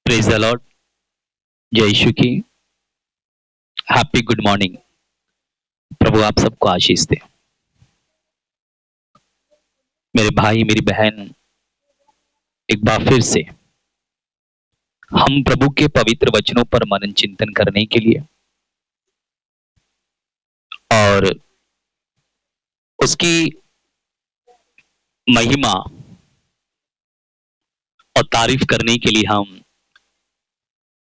Praise the Lord. जय यीशु की। Happy good morning. प्रभु आप सबको आशीष दे। मेरे भाई मेरी बहन, एक बार फिर से हम प्रभु के पवित्र वचनों पर मनन चिंतन करने के लिए और उसकी महिमा और तारीफ करने के लिए हम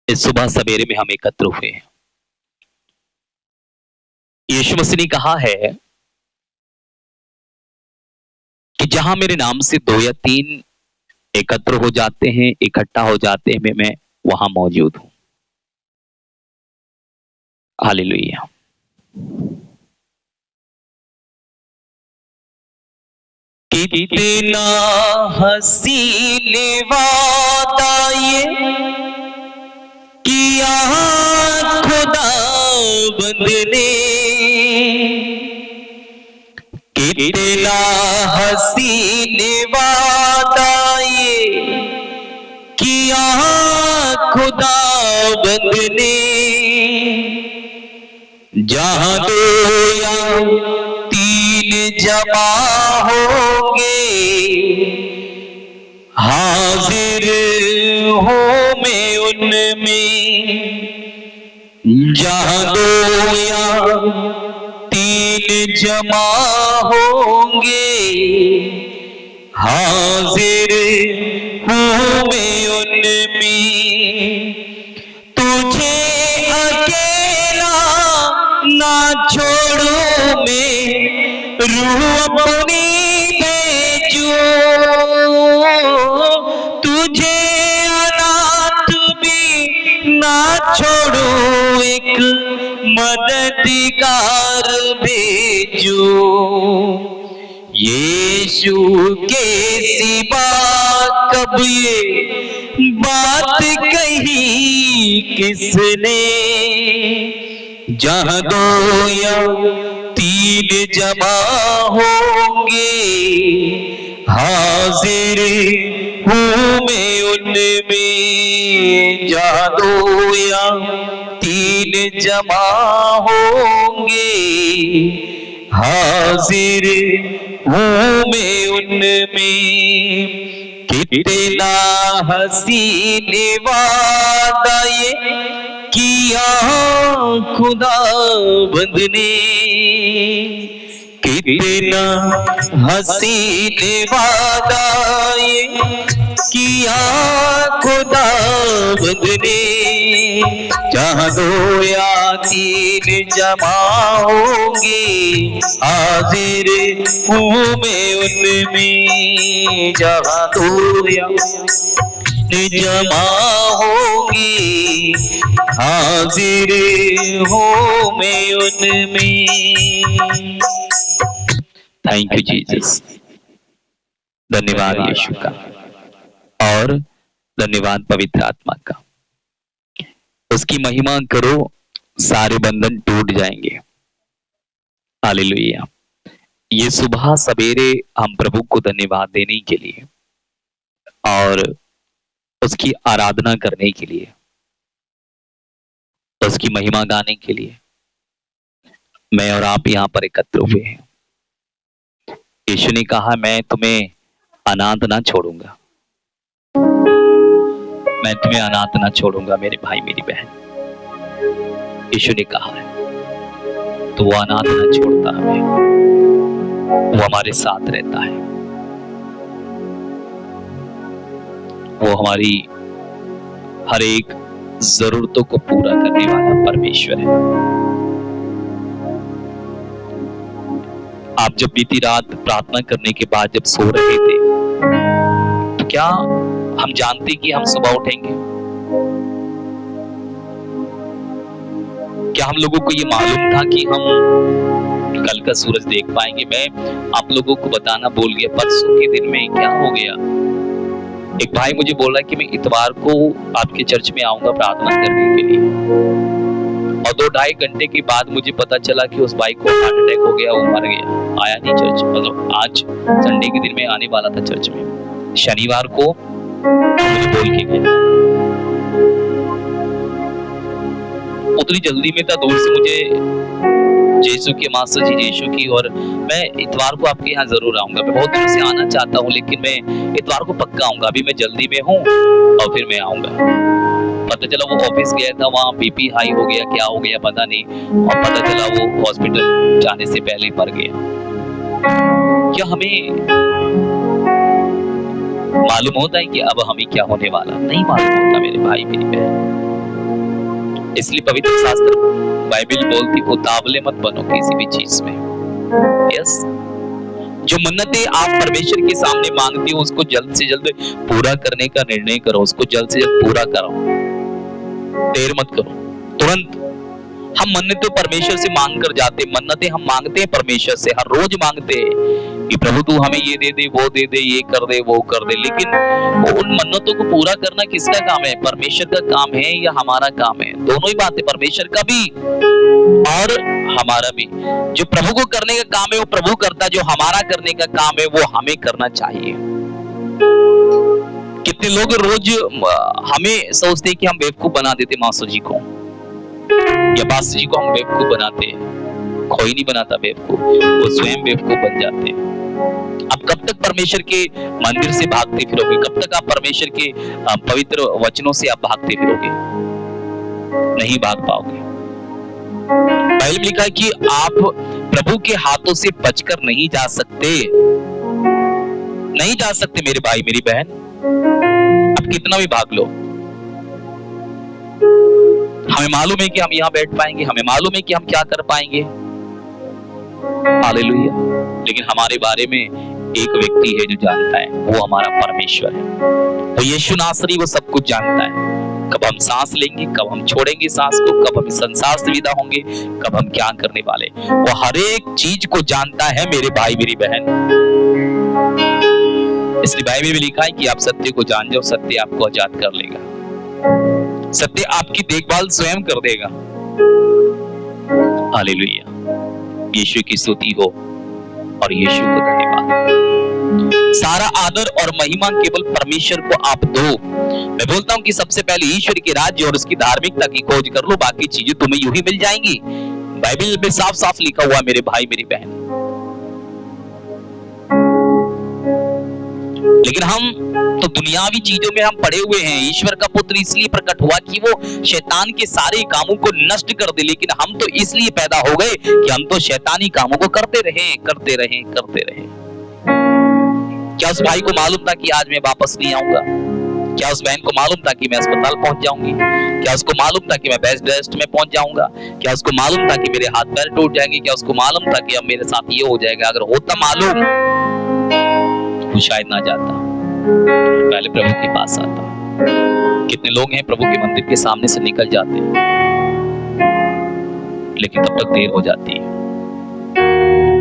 इस सुबह सवेरे में हम एकत्र हुए हैं। यीशु मसीह ने कहा है कि जहां मेरे नाम से 2 या 3 एकत्र हो जाते हैं, इकट्ठा हो जाते हैं, मैं वहां मौजूद हूं। हालेलुया। कितना हसीन वादा ये किया खुदावंद ने, कितना हसीन वादा ये किया खुदावंद ने। जहां 2 या 3 जमा होंगे, हाजिर हो मैं उनमें। जहां 2 या 3 जमा होंगे, हाजिर हो मैं उनमें। तुझे अकेला ना छोड़ो मैं, रूह अपनी भेजूं। तुझे अनाथ भी ना छोड़ो, एक मददगार भेजूं। यीशु के सिवा कब ये बात कही किसने। जहां 2 या 3 जमा होंगे, हाजिर हूँ मैं उनमें। जहां 2 या 3 जमा होंगे, हाजिर हूँ मैं उनमें। कितना हसीन वादा ये किया खुदावंद ने। कितना हसीन वादा ये किया खुदावंद ने। जहां 2 या 3 जमा होंगे, हाजिर हूँ मैं उनमें। जहां 2 या 3 जमा होंगे, हाजिर हूँ मैं उनमें। Thank you Jesus. धन्यवाद यीशु का और धन्यवाद पवित्र आत्मा का। उसकी महिमा करो, सारे बंधन टूट जाएंगे। हालेलुया। ये सुबह सवेरे हम प्रभु को धन्यवाद देने के लिए और उसकी आराधना करने के लिए, उसकी महिमा गाने के लिए मैं और आप यहाँ पर एकत्र हुए हैं। यीशु ने कहा मैं तुम्हें अनाथ ना छोड़ूंगा, मैं तुम्हें अनाथ ना छोड़ूंगा मेरे भाई मेरी बहन। यीशु ने कहा है तो वो अनाथ ना छोड़ता हमें, वो हमारे साथ रहता है, वो हमारी हर एक जरूरतों को पूरा करने वाला परमेश्वर है। आप जब बीती रात प्रार्थना करने के बाद जब सो रहे थे, तो क्या हम जानते कि हम सुबह उठेंगे? क्या हम लोगों को ये मालूम था कि हम कल का सूरज देख पाएंगे? मैं आप लोगों को बताना भूल गया, परसों के दिन में क्या हो गया, एक भाई मुझे बोला कि मैं इतवार को आपके चर्च में आऊंगा प्रार्थना करने के लिए, और 2-2.5 घंटे के बाद मुझे पता चला कि उस भाई को हार्ट अटैक हो गया, वो मर गया, आया नहीं चर्च। मतलब आज संडे के दिन में आने वाला था चर्च में, शनिवार को मुझे बोल के गया। उतनी जल्दी में था, दूर से मुझे यीशु की मास्टर जी यीशु की, और मैं इतवार को आपके यहाँ जरूर आऊंगा। मैं बहुत दिनों से आना चाहता हूँ, लेकिन मैं इतवार को पक्का आऊंगा। अभी मैं जल्दी में हूँ और फिर मैं आऊंगा। पता चला वो ऑफिस गया था, वहाँ बीपी हाई हो गया, क्या हो गया पता नहीं, और पता चला वो हॉस्पिटल जाने से पहले ही मर गया। क्या हमें मालूम होता है कि अब हमें क्या होने वाला? नहीं मालूम होता मेरे भाई मेरी बहन। इसलिए पवित्र शास्त्र बाइबल बोलती उतावले मत बनो किसी भी चीज में। यस, जो मन्नतें आप परमेश्वर के सामने मांगती हो उसको जल्द से जल्द पूरा करने का निर्णय करो, उसको जल्द से जल्द पूरा करो, देर मत करो, तुरंत। हम मन्नतें परमेश्वर से मांग कर जाते, मन्नतें हम मांगते हैं परमेश्वर से, हर रोज मांगते हैं कि प्रभु तू हमें ये दे दे, वो दे दे, ये कर दे, वो कर दे, लेकिन उन मन्नतों को पूरा करना किसका काम है? परमेश्वर का काम है या हमारा काम है? दोनों ही बातें, परमेश्वर का भी और हमारा भी। जो प्रभु को करने का काम है वो प्रभु करता, जो हमारा करने का काम है वो हमें करना चाहिए। कितने लोग रोज हमें सोचते हैं कि हम बेवकूफ बना देते मास्टर जी को या पास्टर जी को, हम बेवकूफ बनाते हैं। कोई नहीं बनाता बेवकूफ, वो स्वयं बेवकूफ बन जाते हैं। अब कब तक परमेश्वर के मंदिर से भागते फिरोगे? कब तक आप परमेश्वर के पवित्र वचनों से आप भागते फिरोगे? नहीं भाग पाओगे। बाइबल में लिखा है कि आप प्रभु के हाथों से बचकर नहीं जा सकते, नहीं जा सकते मेरे भाई मेरी बहन। अब कितना भी भाग लो, हमें मालूम है कि हम यहाँ बैठ पाएंगे, हमें मालूम है कि हम क्या कर पाएंगे, हालेलुया। लेकिन हमारे बारे में एक व्यक्ति है जो जानता है, वो हमारा परमेश्वर है, वो यीशु नासरी, वो सब कुछ जानता है। कब हम सांस लेंगे, कब हम छोड़ेंगे सांस को, कब हम संसार से विदा होंगे, कब हम क्या करने वाले, वो हर एक चीज को जानता है मेरे भाई मेरी बहन। इसलिए बाइबल में लिखा है कि आप सत्य को जान जाओ, सत्य आपको आजाद कर लेगा, सत्य आपकी देखभाल स्वयं कर देगा। हालेलुया, यीशु की स्तुति हो और यीशु को धन्यवाद। सारा आदर और महिमा केवल परमेश्वर को आप दो। मैं बोलता हूं कि सबसे पहले ईश्वर के राज्य और उसकी धार्मिकता की खोज कर लो, बाकी चीजें तुम्हें यूं ही मिल जाएंगी। बाइबल में साफ साफ लिखा हुआ मेरे भाई मेरी बहन। लेकिन हम तो दुनियावी चीजों में हम पड़े हुए हैं। ईश्वर का पुत्र इसलिए प्रकट हुआ कि वो शैतान के सारे कामों को नष्ट कर दे, लेकिन हम तो इसलिए पैदा हो गए कि हम तो शैतानी कामों को करते रहे, करते रहे, करते रहे। क्या उस भाई को मालूम था कि आज मैं वापस नहीं आऊंगा? क्या उस बहन को मालूम था कि मैं अस्पताल पहुंच जाऊंगी? क्या उसको मालूम था कि मैं बेड रेस्ट में पहुंच जाऊंगा? क्या उसको मालूम था कि मेरे हाथ पैर टूट जाएंगे? क्या उसको मालूम था कि अब मेरे साथ ये हो जाएगा? अगर होता मालूम वो शायद ना जाता, पहले प्रभु के पास आता। कितने लोग हैं प्रभु के मंदिर के सामने से निकल जाते हैं, लेकिन तब तक देर हो जाती है।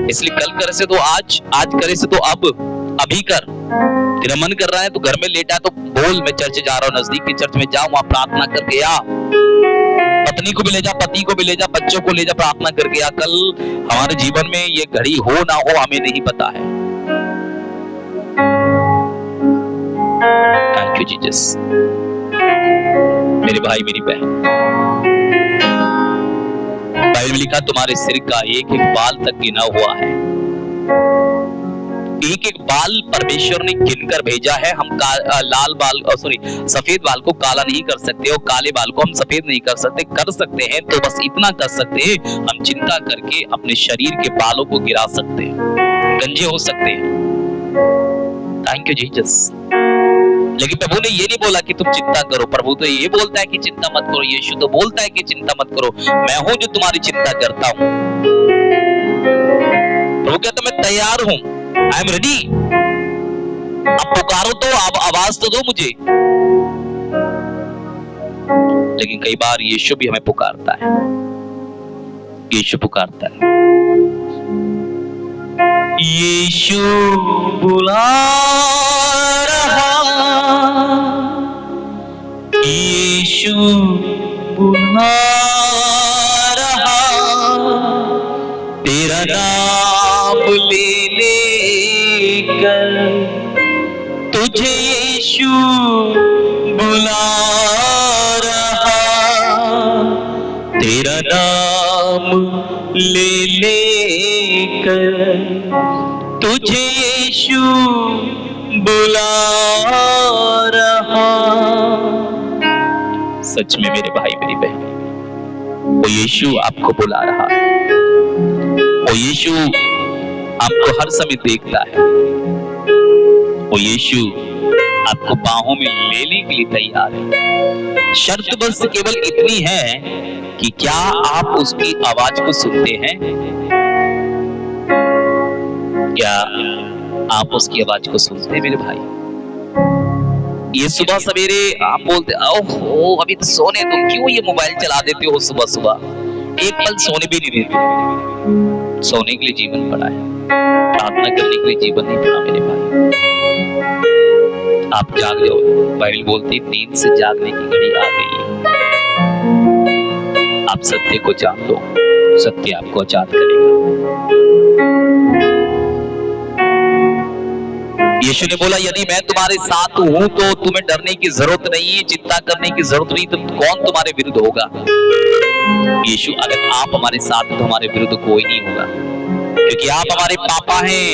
इसलिए कल करे से तो आज, आज करे से तो अब, अभी कर। तेरा मन कर रहा है तो घर में लेटा है तो बोल मैं चर्च जा रहा हूँ, नजदीक के चर्च में जाऊँ, वहां प्रार्थना करके आ। पत्नी को भी ले जा, पति को भी ले जा, बच्चों को ले जा, प्रार्थना करके आ। कल हमारे जीवन में ये घड़ी हो ना हो हमें नहीं पता है। Thank you Jesus. मेरे भाई मेरी बहन, बाइबल में लिखा तुम्हारे सिर का एक एक बाल तक गिना हुआ है। एक एक बाल परमेश्वर ने गिनकर भेजा है। हम लाल बाल सफेद बाल को काला नहीं कर सकते और काले बाल को हम सफेद नहीं कर सकते। कर सकते हैं तो बस इतना कर सकते हैं, हम चिंता करके अपने शरीर के बालों को गिरा सकते हैं, गंजे हो सकते हैं। Thank you Jesus. लेकिन प्रभु ने ये नहीं बोला कि तुम चिंता करो। प्रभु तो ये बोलता है कि चिंता मत करो। यीशु तो बोलता है कि चिंता मत करो, मैं हूं जो तुम्हारी चिंता करता हूं। प्रभु कहता मैं तैयार हूं, आई एम रेडी। अब पुकारो तो, अब आवाज तो दो मुझे। लेकिन कई बार यीशु भी हमें पुकारता है, यीशु पुकारता है। यीशु बुला रहा, यीशु बुला रहा, तेरा नाम ले लेकर तुझे यीशु बुला रहा, लेकर तुझे यीशु बुला रहा। सच में मेरे भाई मेरी बहन, वो यीशु आपको बुला रहा है। वो यीशु आपको हर समय देखता है। वो यीशु आपको बाहों में लेने के लिए तैयार है। शर्त बस केवल इतनी है कि क्या आप उसकी आवाज को सुनते हैं? क्या आप उसकी आवाज को सुनते हैं मेरे भाई? ये सुबह सवेरे आप बोलते ओहो अभी तो सोने, तुम क्यों ये मोबाइल चला देते हो सुबह सुबह? एक पल सोने भी नहीं देते। सोने के लिए जीवन पड़ा है, प्रार्थना करने के लिए जीवन नहीं पड़ा मेरे भाई। आप जाग जाओ। बाइबल बोलती नींद से जागने की घड़ी आ गई है। आप सत्य को जान लो, सत्य आपको आजाद करेगा। यीशु ने बोला यदि मैं तुम्हारे साथ हूं तो तुम्हें डरने की जरूरत नहीं है, चिंता करने की जरूरत नहीं, तो कौन तुम्हारे विरुद्ध होगा? यीशु अगर आप हमारे साथ तो हमारे विरुद्ध कोई नहीं होगा, क्योंकि आप हमारे पापा हैं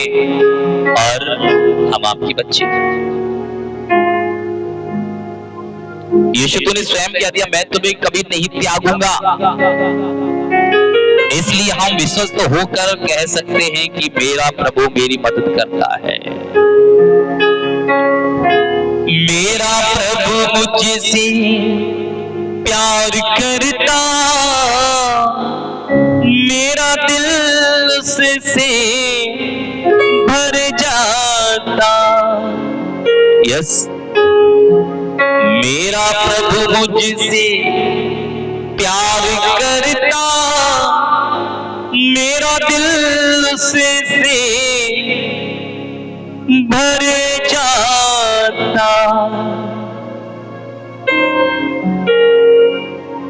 और हम आपके बच्चे। यीशु तूने स्वयं कह दिया मैं तुम्हें कभी नहीं त्यागूंगा, इसलिए हम विश्वस्त होकर कह सकते हैं कि मेरा प्रभु मेरी मदद करता है। मेरा प्रभु मुझसे प्यार करता, मेरा दिल उससे भर जाता। यस, मेरा प्रभु मुझसे प्यार करता, मेरा दिल उससे भर जाता।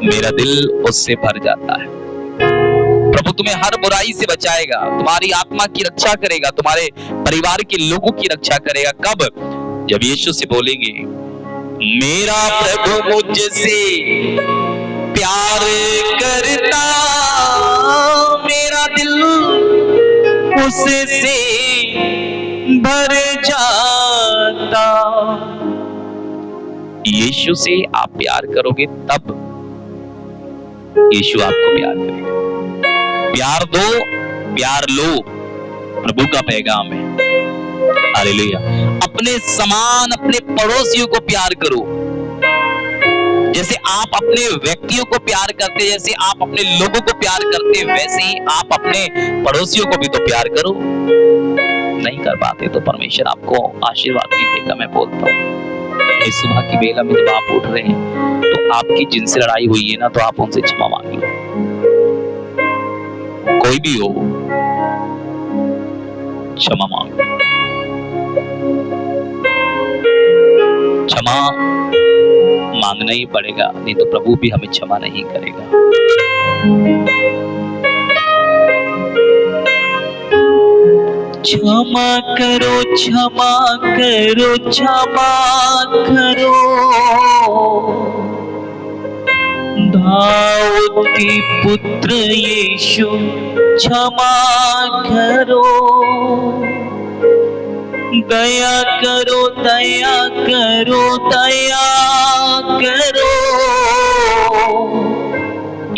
मेरा दिल उससे भर जाता है। प्रभु तुम्हें हर बुराई से बचाएगा, तुम्हारी आत्मा की रक्षा करेगा, तुम्हारे परिवार के लोगों की रक्षा करेगा। कब? जब यीशु से बोलेंगे मेरा प्रभु मुझसे प्यार करता, मेरा दिल उससे भर जाता। यीशु से आप प्यार करोगे तब यीशु आपको प्यार करेगा। प्यार दो, प्यार लो, प्रभु का पैगाम है। हालेलुया। अपने समान अपने पड़ोसियों को प्यार करो, जैसे आप अपने व्यक्तियों को प्यार करते, जैसे आप अपने लोगों को प्यार करते, वैसे ही आप अपने पड़ोसियों को भी तो प्यार करो। नहीं कर पाते तो परमेश्वर आपको आशीर्वाद नहीं देगा। मैं बोलता हूँ इस सुबह की बेला में जब आप उठ रहे हैं तो आपकी जिनसे लड़ाई हुई है ना, तो आप उनसे क्षमा मांग लो। कोई भी हो, क्षमा मांग लो। क्षमा मांगना ही पड़ेगा, नहीं तो प्रभु भी हमें क्षमा नहीं करेगा। क्षमा करो, क्षमा करो, क्षमा करो, दाऊद के पुत्र यीशु क्षमा करो। दया करो, दया करो, दया करो,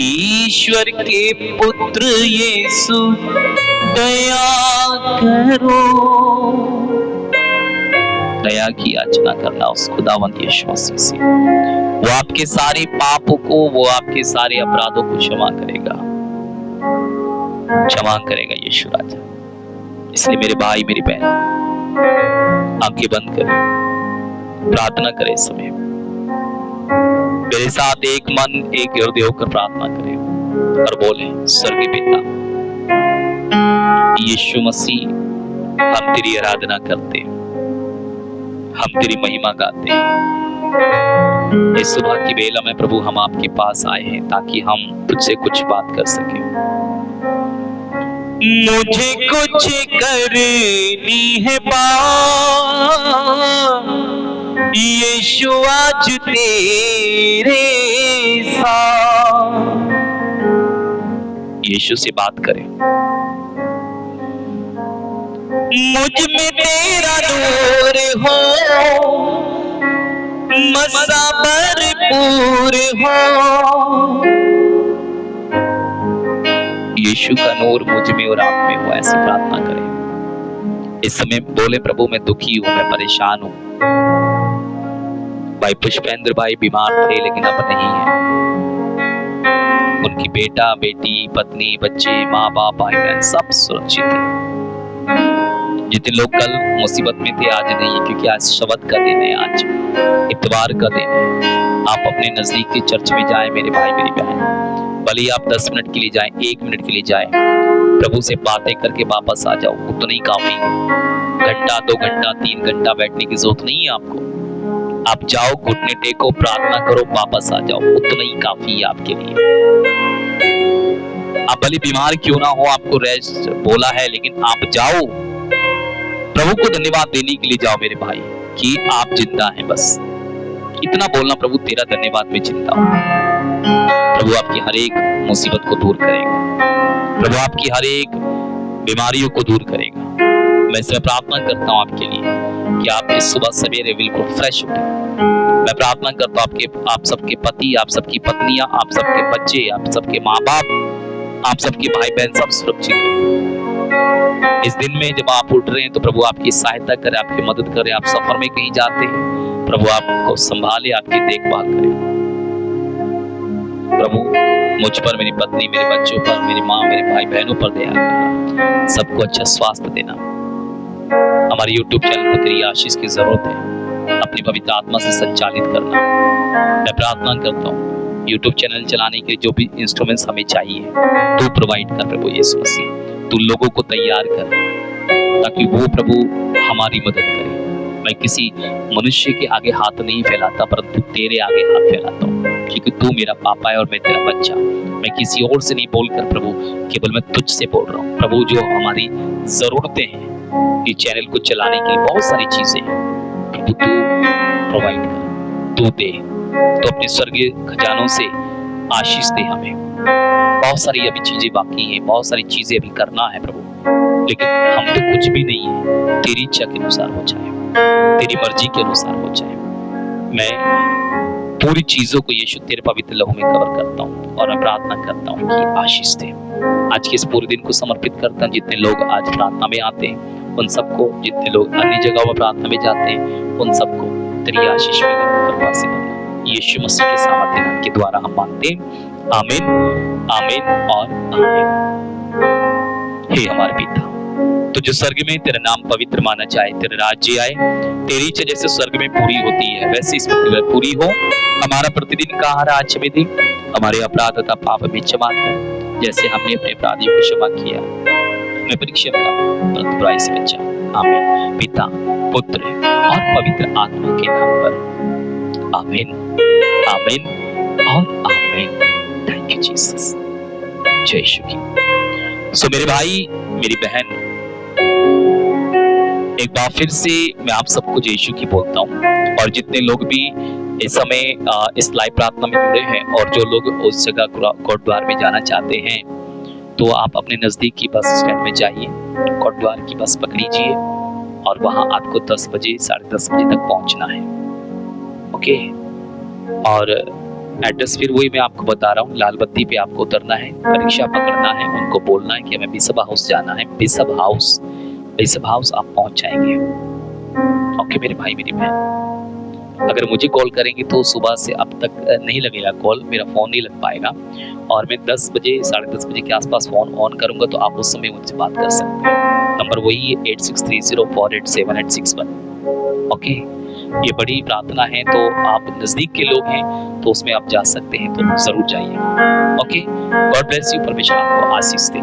ईश्वर के पुत्र यीशु दया करो। दया की याचना करना उस खुदावंद यीशु मसीह से। वो आपके सारे पापों को, वो आपके सारे अपराधों को क्षमा करेगा, क्षमा करेगा यीशु राजा। इसलिए मेरे भाई मेरी बहन आंखें बंद करें, प्रार्थना करें। इस समय मेरे साथ एक मन एक हृदय होकर प्रार्थना करें और बोले स्वर्गीय पिता यीशु मसीह, हम तेरी आराधना करते हैं, हम तेरी महिमा गाते हैं। इस सुबह की बेला में प्रभु हम आपके पास आए हैं ताकि हम तुझसे कुछ बात कर सकें। मुझे कुछ करनी है बात यीशु आज तेरे साथ, यीशु से बात करें। मुझ में तेरा नूर हो, मसा भरपूर हो। यीशु का नूर मुझ में और आप में हो, ऐसी प्रार्थना करें। इस समय बोले, प्रभु मैं दुखी हूं, मैं परेशान हूं। भाई पुष्पेंद्र भाई बीमार थे लेकिन अब नहीं है। उनकी बेटा बेटी पत्नी बच्चे माँ बाप भाई बहन सब सुरक्षित है। जितने लोग कल मुसीबत में थे आज नहीं है, क्योंकि आज शबत का दिन है, आज इतवार का दिन है। आप अपने नजदीक के चर्च में जाएं मेरे भाई मेरी बहन, भले ही आप 10 मिनट के लिए जाएं, 1 मिनट के लिए जाएं, प्रभु से बातें करके वापस आ जाओ, उतना ही काफी है। घंटा 2 घंटा 3 घंटा बैठने की जरूरत नहीं है आपको। आप जाओ, घुटने टेको, प्रार्थना करो, वापस आ जाओ, उतना ही काफी है आपके लिए। आप भले बीमार क्यों ना हो, आपको रेस्ट बोला है, लेकिन आप जाओ, प्रभु को धन्यवाद देने के लिए जाओ मेरे भाई कि आप जिंदा हैं। बस इतना बोलना, प्रभु तेरा धन्यवाद मैं जिंदा हूं। प्रभु आपकी हर एक मुसीबत को दूर करेगा, प्रभु आपकी हर एक बीमारियों को दूर करेगा। मैं इसमें प्रार्थना करता हूं आपके लिए कि आप इस सुबह सवेरे बिल्कुल फ्रेश उठे। मैं प्रार्थना करता हूं आप सबके पति, आप सबकी पत्नियां, आप सबके बच्चे, आप सबके माँ बाप, आप सबके भाई बहन सब सुरक्षित रहे। इस दिन में जब आप उठ रहे हैं तो प्रभु आपकी सहायता करे, आपकी मदद करे। आप सफर में कहीं जाते हैं, प्रभु आपको संभाले, आपकी देखभाल करे। प्रभु मुझ पर, मेरी पत्नी, मेरे बच्चों पर, मेरी माँ, मेरे भाई बहनों पर दया करना, सबको अच्छा स्वास्थ्य देना। हमारे YouTube चैनल को तेरी आशीष की जरूरत है, अपनी पवित्र आत्मा से संचालित करना। मैं प्रार्थना करता हूँ YouTube चैनल चलाने के जो भी इंस्ट्रूमेंट्स हमें चाहिए तू प्रोवाइड कर प्रभु यीशु मसीह। तू लोगों को तैयार कर ताकि वो प्रभु हमारी मदद करे। मैं किसी मनुष्य के आगे हाथ नहीं फैलाता, परंतु तेरे आगे हाथ फैलाता हूँ, क्योंकि तू मेरा पापा है और मैं तेरा बच्चा। मैं किसी और से नहीं बोलकर प्रभु, केवल मैं तुझसे बोल रहा हूँ। प्रभु जो हमारी जरूरतें हैं इस चैनल को चलाने के लिए, बहुत सारी चीजें हैं, प्रभु तू प्रोवाइड कर, तू दे। तो अपने स्वर्गीय खजानों से आशीष दे हमें। बहुत सारी अभी चीजें बाकी हैं, बहुत सारी चीजें अभी करना है प्रभु, लेकिन हम तो कुछ भी नहीं है। तेरी इच्छा के अनुसार हो जाए, तेरी मर्जी के अनुसार हो जाए। मैं पूरी चीजों को यीशु तेरे पवित्र लहू में कवर करता हूँ और मैं प्रार्थना करता हूँ कि आशीष दे। आज के इस पूरे दिन को समर्पित करता हूँ। जितने लोग आज प्रार्थना में आते हैं उन सबको, जितने लोग अन्य जगहों में प्रार्थना में जाते हैं उन सबको तेरी आशीष मिले, कृपा से बनना। यीशु मसीह के सामर्थ्य नाम के द्वारा हम मांगते हैं, आमीन, आमीन और आमीन। हे हमारे पिता, तो जो स्वर्ग में तेरा नाम पवित्र माना जाए, तेरा राज्य आए, तेरी इच्छा जैसे स्वर्ग में पूरी होती है वैसे इस पृथ्वी पर पूरी हो। हमारा प्रतिदिन का आहार आज हमें दे, हमारे अपराध तथा पाप भी क्षमा कर, जैसे हमने अपने अपराधियों को क्षमा किया। हमें परीक्षा में परंतु बुराई से बचा। आमीन। पिता, पुत्र और पवित्र आत्मा के नाम पर आमीन, आमीन और आमीन। Thank you Jesus. जय यीशु की। सो मेरे भाई मेरी बहन, एक बार फिर से मैं आप सबको जय यीशु की बोलता हूँ। और जितने लोग भी इस समय इस लाइव प्रार्थना में जुड़े हैं और जो लोग उस जगह कोटद्वार में जाना चाहते हैं, तो आप अपने नजदीक की बस स्टैंड में जाइए, कोटद्वार की बस पकड़ीजिए और वहां आपको 10 बजे 10:30 बजे तक पहुंचना है। ओके, और एड्रेस फिर वही मैं आपको बता रहा हूँ। लाल बत्ती पे आपको उतरना है, परीक्षा पकड़ना है, उनको बोलना है कि हमें बिशप हाउस जाना है। बिशप हाउस आप पहुंच जाएंगे। ओके मेरे भाई मेरी बहन, अगर मुझे कॉल करेंगे तो सुबह से अब तक नहीं लगेगा कॉल, मेरा फोन नहीं लग पाएगा। और मैं 10 बजे 10:30 बजे के आसपास फोन ऑन करूंगा, तो आप उस समय मुझसे बात कर सकते हैं। नंबर वही है 8630487861। ओके, ये बड़ी प्रार्थना है, तो आप नजदीक के लोग हैं तो उसमें आप जा सकते हैं, तो जरूर जाइए। ओके, गॉड ब्लेस यू, परमेश्वर आपको आशीष दे।